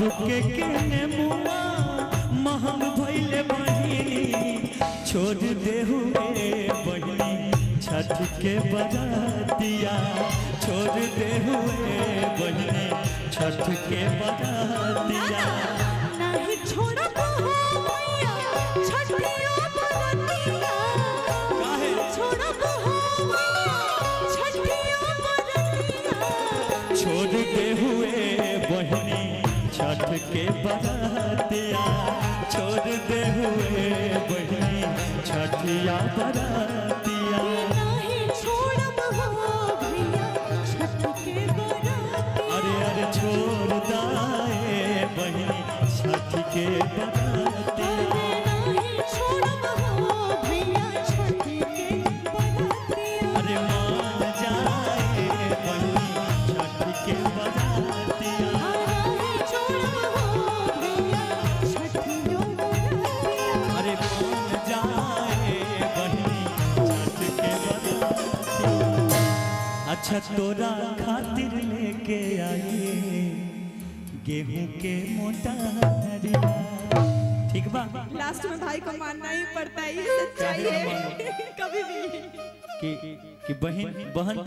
के नेमुआ महंग भइले बहिनी छोड़ दे हुए बहिनी छठ के बरातिया छोड़ दे हुए बहिनी छठ के बरातिया नहीं छोड़ब हो मैया छठिया बरातिया काहे छोड़ब हो मैया छठिया बरातिया छोड़ दे हुए बहिनी छठ के बरातिया छोड़ दे हुए बहिनी छठिया बरातिया नहीं छोड़ब हो भैया छठ के बरातिया अरे अरे छोड़ दाए बहिनी छठ के बरातिया नहीं छोड़ब हो भैया छठ के बरातिया अरे मान जाए बहिनी छठ के बरातिया नहीं छोड़ब हो भैया छठिया बरातिया अरे मान जाए बहिनी छठ के बरातिया अच्छा तोरा खातिर लेके आइए गेहूं के मोटारिया ठीक बा लास्ट में भाई को मानना ही पड़ता है, ये सच्चाई है कभी भी। कि बहन